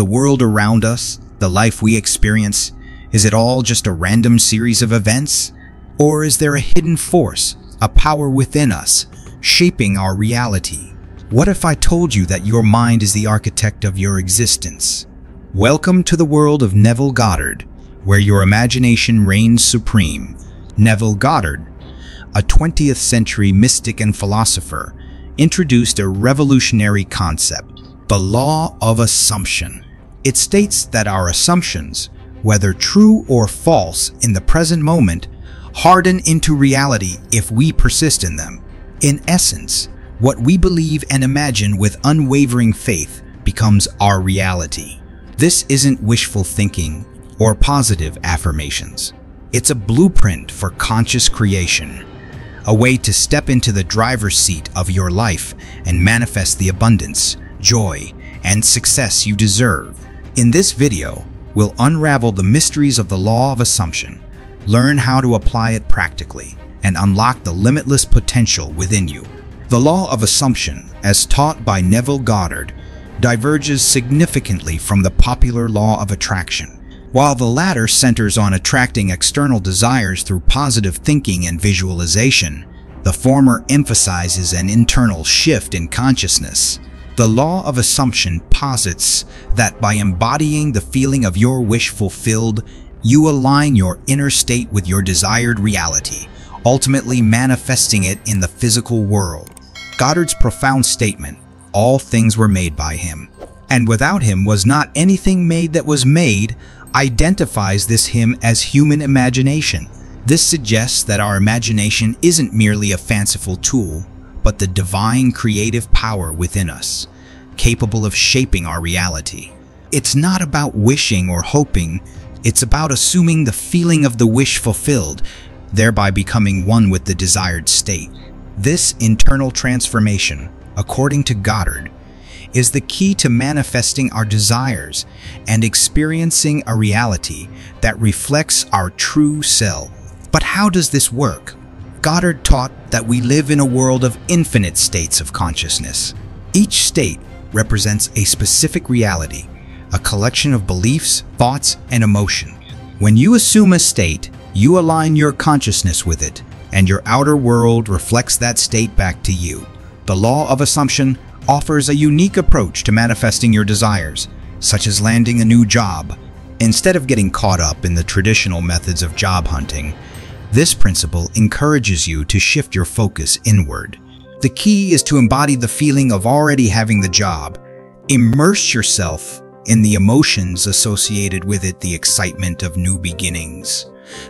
The world around us, the life we experience, is it all just a random series of events? Or is there a hidden force, a power within us, shaping our reality? What if I told you that your mind is the architect of your existence? Welcome to the world of Neville Goddard, where your imagination reigns supreme. Neville Goddard, a 20th century mystic and philosopher, introduced a revolutionary concept, the law of assumption. It states that our assumptions, whether true or false in the present moment, harden into reality if we persist in them. In essence, what we believe and imagine with unwavering faith becomes our reality. This isn't wishful thinking or positive affirmations. It's a blueprint for conscious creation, a way to step into the driver's seat of your life and manifest the abundance, joy, and success you deserve. In this video, we'll unravel the mysteries of the law of assumption, learn how to apply it practically, and unlock the limitless potential within you. The law of assumption, as taught by Neville Goddard, diverges significantly from the popular law of attraction. While the latter centers on attracting external desires through positive thinking and visualization, the former emphasizes an internal shift in consciousness. The law of assumption posits that by embodying the feeling of your wish fulfilled, you align your inner state with your desired reality, ultimately manifesting it in the physical world. Goddard's profound statement, "All things were made by him, and without him was not anything made that was made," identifies this him as human imagination. This suggests that our imagination isn't merely a fanciful tool, but the divine creative power within us, capable of shaping our reality. It's not about wishing or hoping, it's about assuming the feeling of the wish fulfilled, thereby becoming one with the desired state. This internal transformation, according to Goddard, is the key to manifesting our desires and experiencing a reality that reflects our true self. But how does this work? Goddard taught that we live in a world of infinite states of consciousness. Each state represents a specific reality, a collection of beliefs, thoughts, and emotion. When you assume a state, you align your consciousness with it, and your outer world reflects that state back to you. The law of assumption offers a unique approach to manifesting your desires, such as landing a new job. Instead of getting caught up in the traditional methods of job hunting, this principle encourages you to shift your focus inward. The key is to embody the feeling of already having the job. Immerse yourself in the emotions associated with it, the excitement of new beginnings,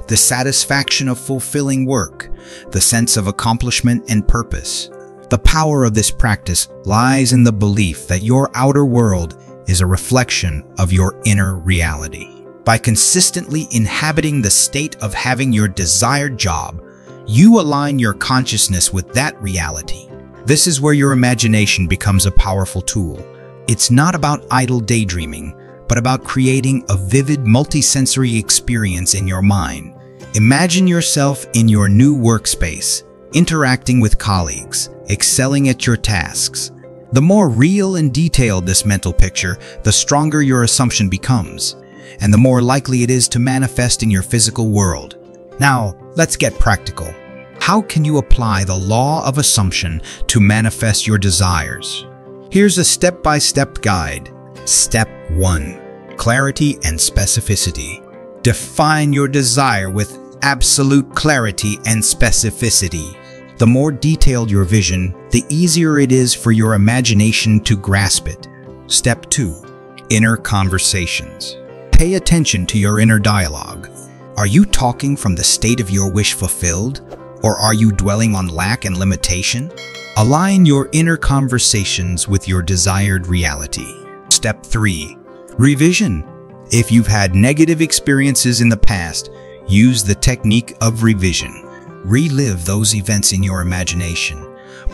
the satisfaction of fulfilling work, the sense of accomplishment and purpose. The power of this practice lies in the belief that your outer world is a reflection of your inner reality. By consistently inhabiting the state of having your desired job, you align your consciousness with that reality. This is where your imagination becomes a powerful tool. It's not about idle daydreaming, but about creating a vivid multisensory experience in your mind. Imagine yourself in your new workspace, interacting with colleagues, excelling at your tasks. The more real and detailed this mental picture, the stronger your assumption becomes, and the more likely it is to manifest in your physical world. Now, let's get practical. How can you apply the law of assumption to manifest your desires? Here's a step-by-step guide. Step 1. Clarity and specificity. Define your desire with absolute clarity and specificity. The more detailed your vision, the easier it is for your imagination to grasp it. Step 2. Inner conversations. Pay attention to your inner dialogue. Are you talking from the state of your wish fulfilled, or are you dwelling on lack and limitation? Align your inner conversations with your desired reality. Step 3. Revision. If you've had negative experiences in the past, use the technique of revision. Relive those events in your imagination,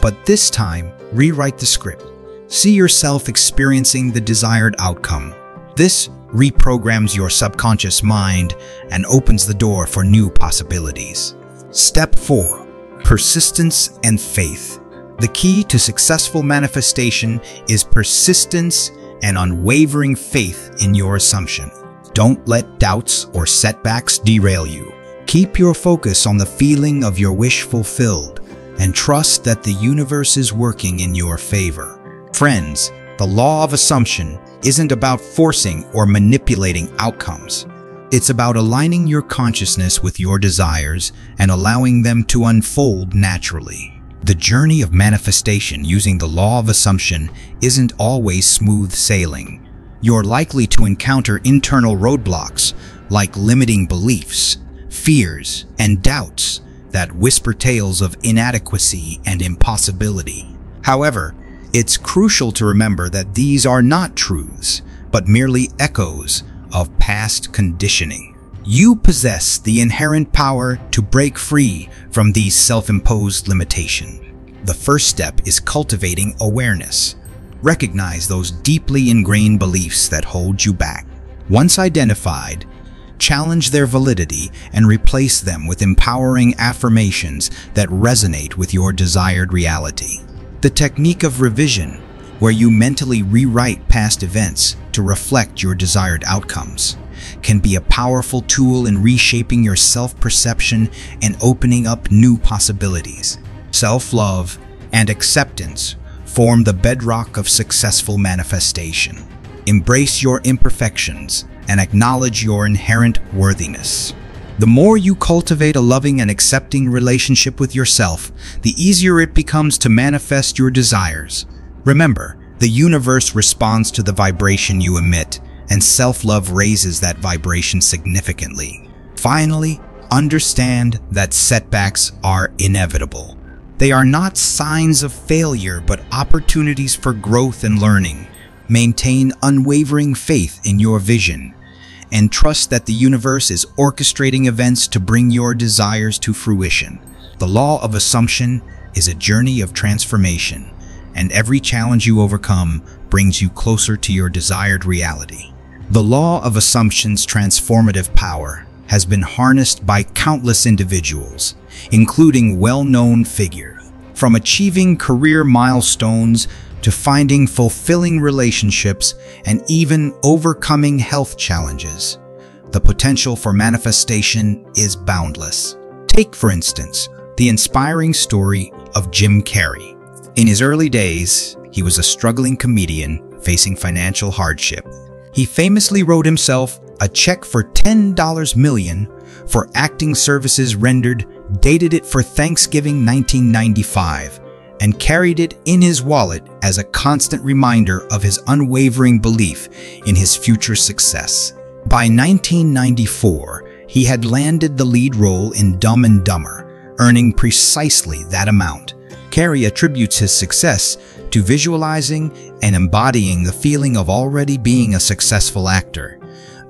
but this time, rewrite the script. See yourself experiencing the desired outcome. This reprograms your subconscious mind and opens the door for new possibilities. Step 4. Persistence and faith. The key to successful manifestation is persistence and unwavering faith in your assumption. Don't let doubts or setbacks derail you. Keep your focus on the feeling of your wish fulfilled and trust that the universe is working in your favor. Friends, the law of assumption isn't about forcing or manipulating outcomes. It's about aligning your consciousness with your desires and allowing them to unfold naturally. The journey of manifestation using the law of assumption isn't always smooth sailing. You're likely to encounter internal roadblocks like limiting beliefs, fears, and doubts that whisper tales of inadequacy and impossibility. However, it's crucial to remember that these are not truths, but merely echoes of past conditioning. You possess the inherent power to break free from these self-imposed limitations. The first step is cultivating awareness. Recognize those deeply ingrained beliefs that hold you back. Once identified, challenge their validity and replace them with empowering affirmations that resonate with your desired reality. The technique of revision, where you mentally rewrite past events to reflect your desired outcomes, can be a powerful tool in reshaping your self-perception and opening up new possibilities. Self-love and acceptance form the bedrock of successful manifestation. Embrace your imperfections and acknowledge your inherent worthiness. The more you cultivate a loving and accepting relationship with yourself, the easier it becomes to manifest your desires. Remember, the universe responds to the vibration you emit, and self-love raises that vibration significantly. Finally, understand that setbacks are inevitable. They are not signs of failure, but opportunities for growth and learning. Maintain unwavering faith in your vision, and trust that the universe is orchestrating events to bring your desires to fruition. The law of assumption is a journey of transformation, and every challenge you overcome brings you closer to your desired reality. The law of assumption's transformative power has been harnessed by countless individuals, including well-known figures. From achieving career milestones to finding fulfilling relationships and even overcoming health challenges, the potential for manifestation is boundless. Take, for instance, the inspiring story of Jim Carrey. In his early days, he was a struggling comedian facing financial hardship. He famously wrote himself a check for $10 million for acting services rendered, dated it for Thanksgiving 1995, and carried it in his wallet as a constant reminder of his unwavering belief in his future success. By 1994, he had landed the lead role in Dumb and Dumber, earning precisely that amount. Carrey attributes his success to visualizing and embodying the feeling of already being a successful actor,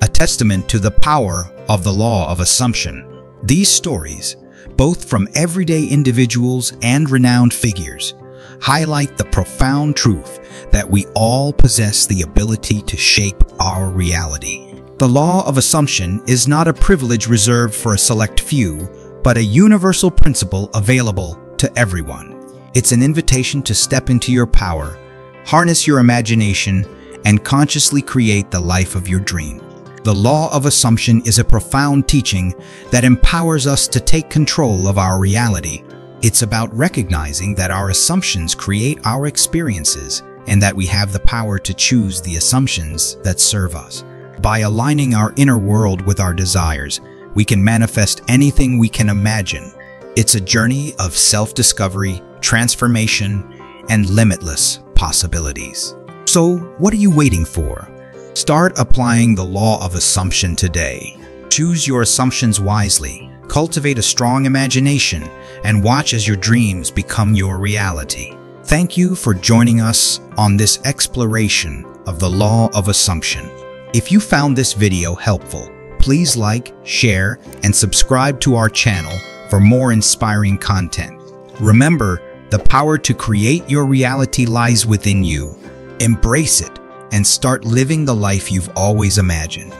a testament to the power of the law of assumption. These stories, both from everyday individuals and renowned figures, highlight the profound truth that we all possess the ability to shape our reality. The law of assumption is not a privilege reserved for a select few, but a universal principle available to everyone. It's an invitation to step into your power, harness your imagination, and consciously create the life of your dream. The law of assumption is a profound teaching that empowers us to take control of our reality. It's about recognizing that our assumptions create our experiences and that we have the power to choose the assumptions that serve us. By aligning our inner world with our desires, we can manifest anything we can imagine. It's a journey of self-discovery, transformation, and limitless possibilities. So, what are you waiting for? Start applying the law of assumption today. Choose your assumptions wisely, cultivate a strong imagination, and watch as your dreams become your reality. Thank you for joining us on this exploration of the law of assumption. If you found this video helpful, please like, share, and subscribe to our channel for more inspiring content. Remember, the power to create your reality lies within you. Embrace it and start living the life you've always imagined.